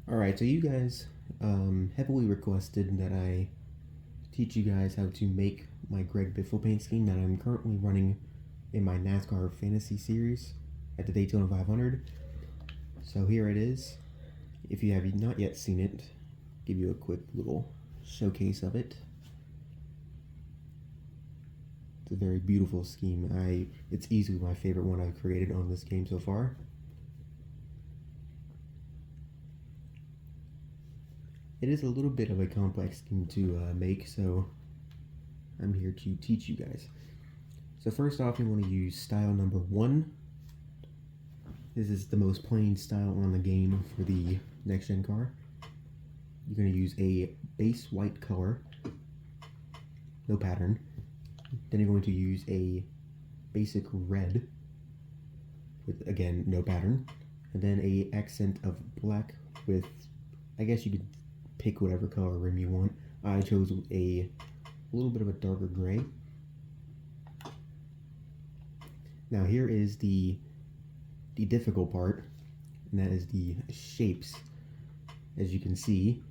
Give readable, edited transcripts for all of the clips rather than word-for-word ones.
Alright, so you guys heavily requested that I teach you guys how to make my Greg Biffle paint scheme that I'm currently running in my NASCAR fantasy series at the Daytona 500. So here it is. If you have not yet seen it, I'll give you a quick little showcase of it. It's a very beautiful scheme. It's easily my favorite one I've created on this game so far. It is a little bit of a complex scheme to make, so I'm here to teach you guys. So first off, you want to use style number 1. This is the most plain style on the game for the next gen car. You're going to use a base white color, no pattern. Then you're going to use a basic red with, again, no pattern. And then a accent of black with, I guess you could pick whatever color rim you want. I chose a little bit of a darker gray. Now here is the difficult part, and that is the shapes. As you can see,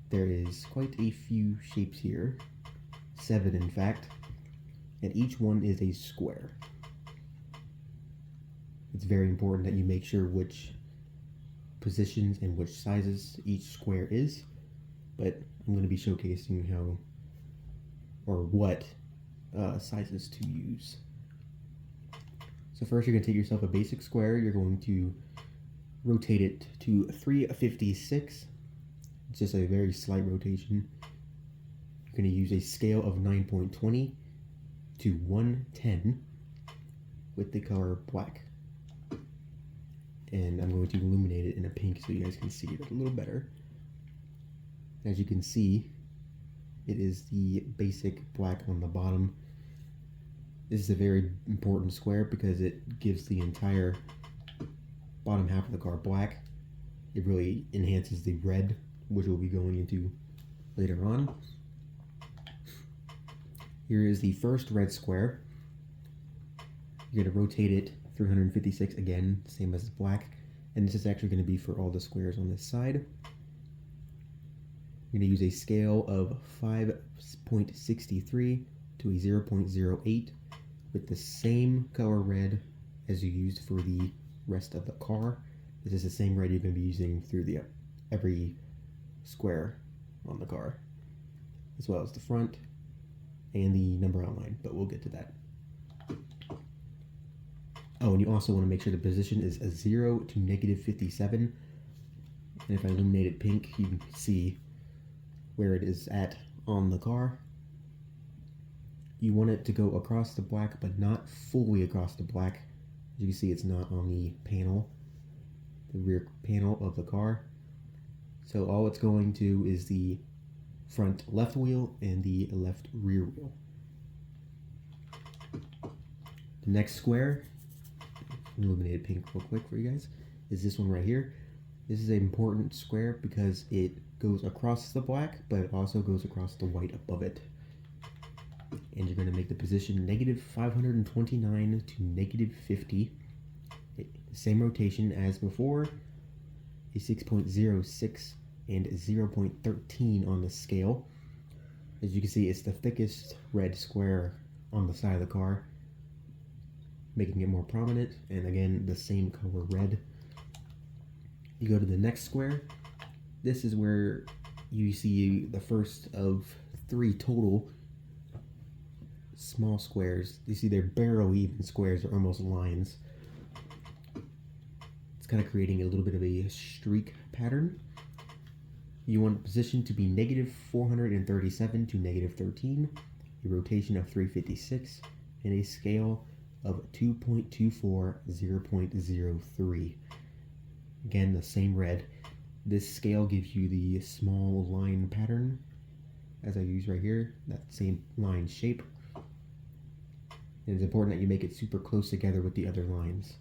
there is quite a few shapes here, 7 in fact, and each one is a square. It's very important that you make sure which positions and which sizes each square is, but I'm going to be showcasing how or what sizes to use. So first you're going to take yourself a basic square, you're going to rotate it to 356. It's just a very slight rotation. You're going to use a scale of 9.20 to 110 with the color black. And I'm going to illuminate it in a pink so you guys can see it a little better. As you can see, it is the basic black on the bottom. This is a very important square because it gives the entire bottom half of the car black. It really enhances the red, which we'll be going into later on. Here is the first red square. You're going to rotate it 356 again, same as black, and this is actually going to be for all the squares on this side. You're going to use a scale of 5.63 to a 0.08 with the same color red as you used for the rest of the car. This is the same red you're going to be using through every square on the car, as well as the front and the number outline, but we'll get to that. Oh, and you also want to make sure the position is a 0 to -57. And if I illuminate it pink, you can see where it is at on the car. You want it to go across the black, but not fully across the black. As you can see, it's not on the panel, the rear panel of the car. So all it's going to is the front left wheel and the left rear wheel. The next square, illuminated pink real quick for you guys, is this one right here. This is an important square because it goes across the black, but it also goes across the white above it. And you're going to make the position -529 to -50. The same rotation as before, a 6.06 and 0.13 on the scale. As you can see, it's the thickest red square on the side of the car, making it more prominent, and again, the same color red. You go to the next square. This is where you see the first of 3 total small squares. You see they're barely even squares, or almost lines. It's kind of creating a little bit of a streak pattern. You want the position to be -437 to -13, a rotation of 356, and a scale of 2.24, 0.03. Again, the same red. This scale gives you the small line pattern, as I use right here, that same line shape. And it's important that you make it super close together with the other lines.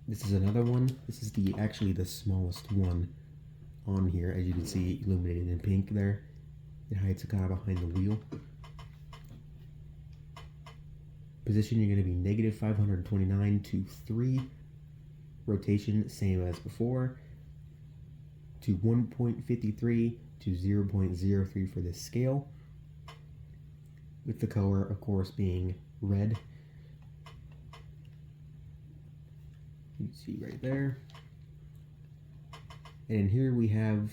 This is another one. This is actually the smallest one on here, as you can see illuminated in pink there. It hides kind of behind the wheel. Position, you're going to be -529 to 3. Rotation, same as before. to 1.53 to 0.03 for this scale, with the color, of course, being red. You can see right there. And here we have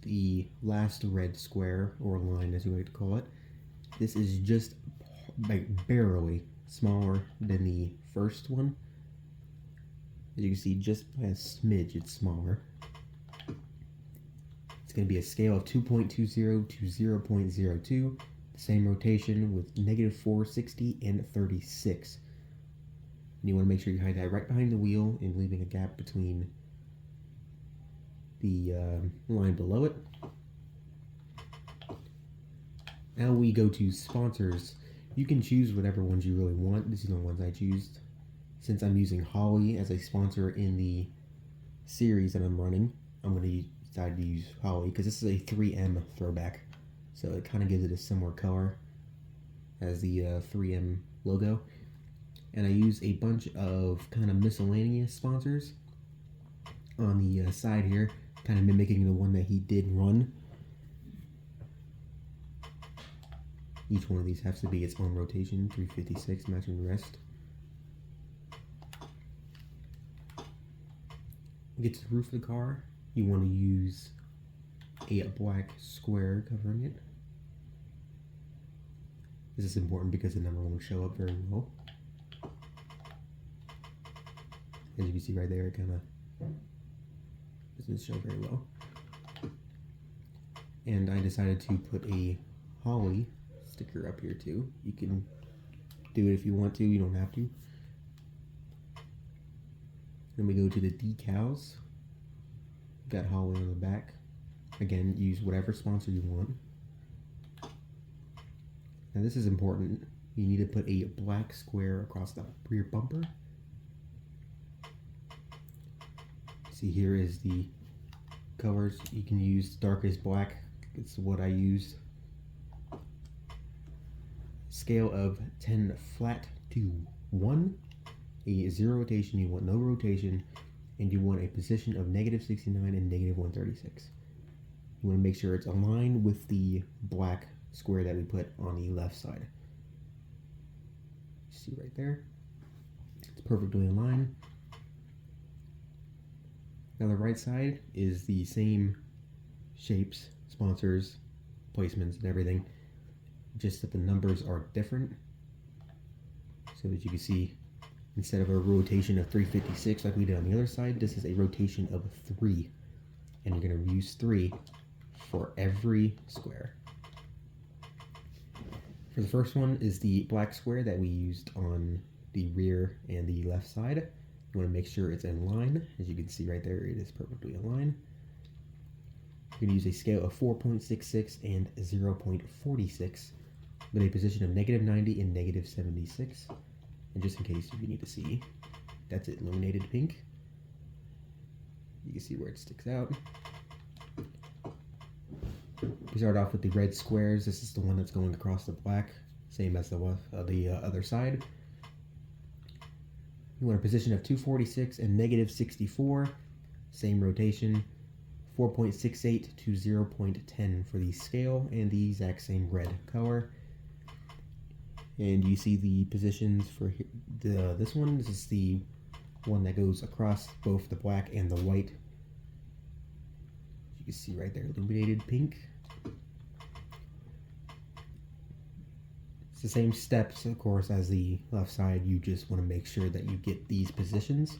the last red square, or line as you like to call it. This is just like barely smaller than the first one. As you can see, just by a smidge it's smaller. It's going to be a scale of 2.20 to 0.02, the same rotation with -460 and 36. And you want to make sure you hide that right behind the wheel and leaving a gap between the line below it. Now we go to sponsors. You can choose whatever ones you really want. These are the ones I choose. Since I'm using Holly as a sponsor in the series that I'm running, I'm going to decide to use Holly because this is a 3M throwback. So it kind of gives it a similar color as the 3M logo. And I use a bunch of kind of miscellaneous sponsors on the side here, kind of mimicking the one that he did run. Each one of these has to be its own rotation, 356 matching the rest. Get to the roof of the car, you want to use a black square covering it. This is important because the number won't show up very well. As you can see right there, it kind of doesn't show very well. And I decided to put a Holly sticker up here too. You can do it if you want to, you don't have to. Then we go to the decals. Got Holly on the back. Again, use whatever sponsor you want. Now this is important. You need to put a black square across the rear bumper. See, here is the colors. You can use darkest black. It's what I used. Scale of 10 flat to 1. A 0 rotation, you want no rotation, and you want a position of -69 and -136. You want to make sure it's aligned with the black square that we put on the left side. See right there? It's perfectly aligned. Now the right side is the same shapes, sponsors, placements, and everything, just that the numbers are different. So as you can see, instead of a rotation of 356 like we did on the other side, this is a rotation of 3. And you're going to use 3 for every square. For the first one is the black square that we used on the rear and the left side. You want to make sure it's in line. As you can see right there, it is perfectly aligned. You're going to use a scale of 4.66 and 0.46 with a position of -90 and -76. And just in case if you need to see, that's it, illuminated pink. You can see where it sticks out. We start off with the red squares. This is the one that's going across the black, same as the other side. You want a position of 246 and -64, same rotation, 4.68 to 0.10 for the scale, and the exact same red color. And you see the positions for this one. This is the one that goes across both the black and the white. You can see right there, illuminated pink. It's the same steps, of course, as the left side. You just want to make sure that you get these positions.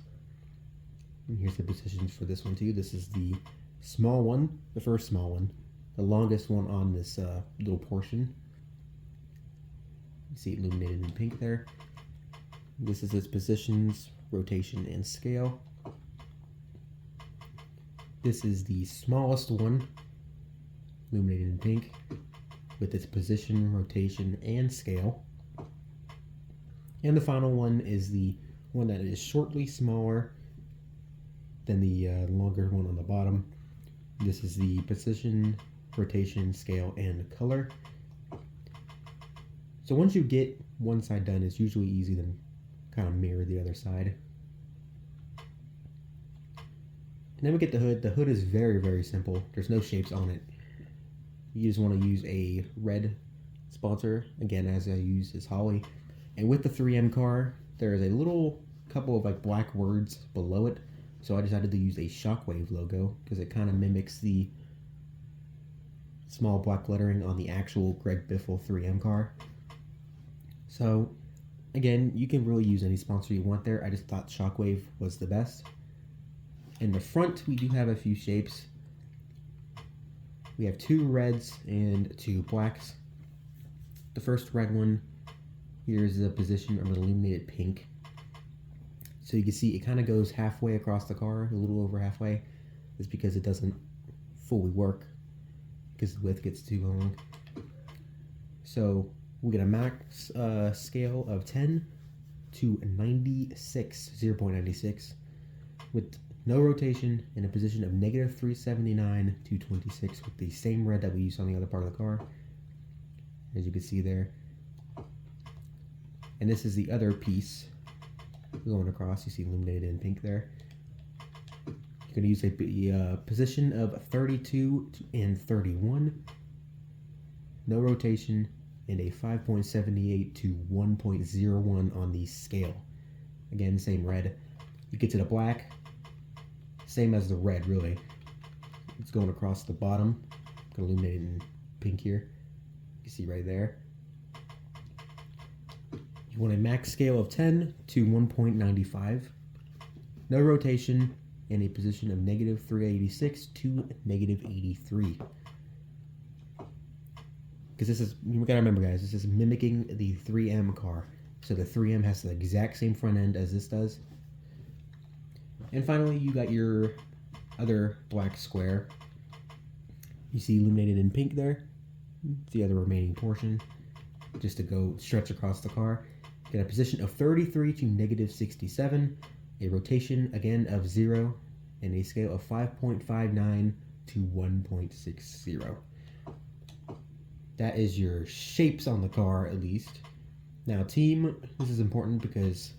And here's the positions for this one too. This is the small one, the first small one, the longest one on this little portion. You see it illuminated in pink there. This is its positions, rotation, and scale. This is the smallest one, illuminated in pink, with its position, rotation, and scale. And the final one is the one that is shortly smaller than the longer one on the bottom. This is the position, rotation, scale, and color. So once you get one side done, it's usually easy to kind of mirror the other side. And then we get the hood. The hood is very, very simple. There's no shapes on it. You just want to use a red sponsor, again, as I use this Holly. And with the 3M car, there is a little couple of like black words below it. So I decided to use a Shockwave logo because it kind of mimics the small black lettering on the actual Greg Biffle 3M car. So again, you can really use any sponsor you want there. I just thought Shockwave was the best. In the front, we do have a few shapes. We have 2 reds and 2 blacks. The first red one, here's the position of an illuminated pink. So you can see it kind of goes halfway across the car, a little over halfway. It's because it doesn't fully work because the width gets too long. So we get a max scale of 10 to 96, 0.96 with no rotation in a position of negative 379 to 26 with the same red that we used on the other part of the car, as you can see there. And this is the other piece going across. You see illuminated in pink there. You're going to use a position of 32 and 31, no rotation, and a 5.78 to 1.01 on the scale. Again, same red. You get to the black, same as the red, really. It's going across the bottom. I'm going to illuminate it in pink here. You can see right there. You want a max scale of 10 to 1.95. No rotation, and a position of negative 386 to negative 83. Because this is, you gotta remember guys, this is mimicking the 3M car. So the 3M has the exact same front end as this does. And finally, you got your other black square. You see illuminated in pink there. It's the other remaining portion, just to go stretch across the car. Get a position of 33 to negative 67, a rotation again of 0, and a scale of 5.59 to 1.60. That is your shapes on the car, at least. Now team, this is important because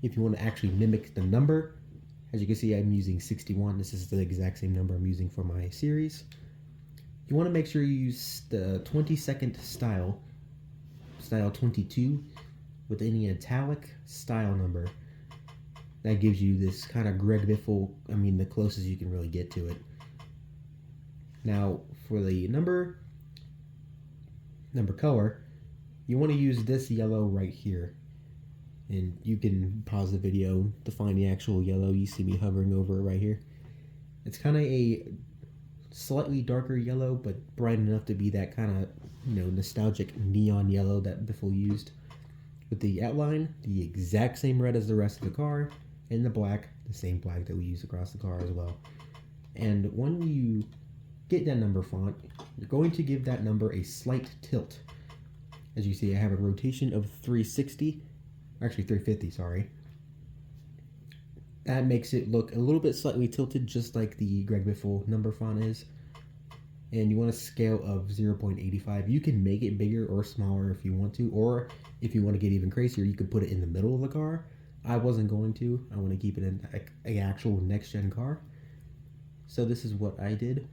if you want to actually mimic the number, as you can see, I'm using 61. This is the exact same number I'm using for my series. You want to make sure you use the 22nd style 22, with any italic style number. That gives you this kind of Greg Biffle, I mean the closest you can really get to it. Now for the number color, you want to use this yellow right here. And you can pause the video to find the actual yellow. You see me hovering over it right here. It's kind of a slightly darker yellow, but bright enough to be that kind of, nostalgic neon yellow that Biffle used. With the outline, the exact same red as the rest of the car, and the black, the same black that we use across the car as well. And when you get that number font, you're going to give that number a slight tilt. As you see, I have a rotation of 360. Actually 350, sorry. That makes it look a little bit slightly tilted, just like the Greg Biffle number font is. And you want a scale of 0.85. You can make it bigger or smaller if you want to, or if you want to get even crazier, you could put it in the middle of the car. I wasn't going to. I want to keep it in an actual next-gen car. So this is what I did.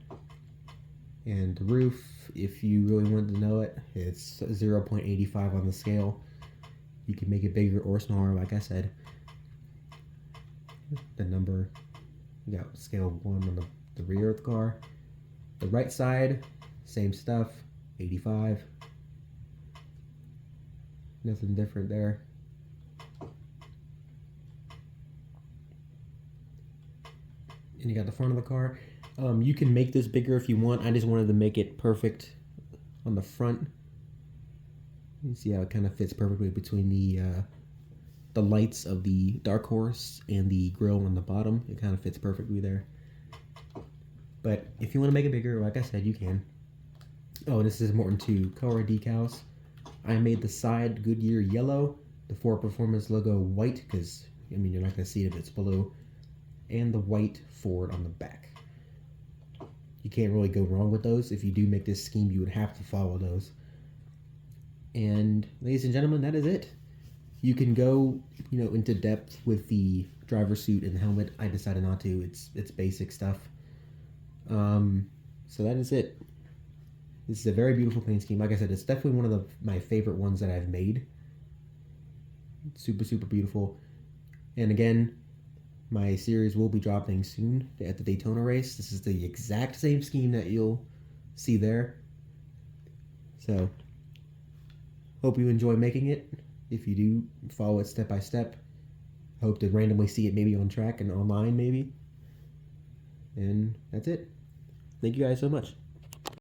And the roof, if you really wanted to know it, it's 0.85 on the scale. You can make it bigger or smaller, like I said. The number, you got scale 1 on the rear of the car. The right side, same stuff, 85. Nothing different there. And you got the front of the car. You can make this bigger if you want. I just wanted to make it perfect on the front. You see how it kind of fits perfectly between the lights of the Dark Horse and the grill on the bottom. It kind of fits perfectly there. But if you want to make it bigger, like I said, you can. Oh, this is important too. Color decals. I made the side Goodyear yellow, the Ford Performance logo white, because you're not going to see it if it's blue, and the white Ford on the back. You can't really go wrong with those. If you do make this scheme, you would have to follow those. And ladies and gentlemen, that is it. You can go, into depth with the driver suit and the helmet. I decided not to. It's basic stuff. So that is it. This is a very beautiful paint scheme. Like I said, it's definitely one of my favorite ones that I've made. Super, super beautiful. And again, my series will be dropping soon at the Daytona race. This is the exact same scheme that you'll see there. So, hope you enjoy making it. If you do, follow it step by step. Hope to randomly see it maybe on track and online maybe. And that's it. Thank you guys so much.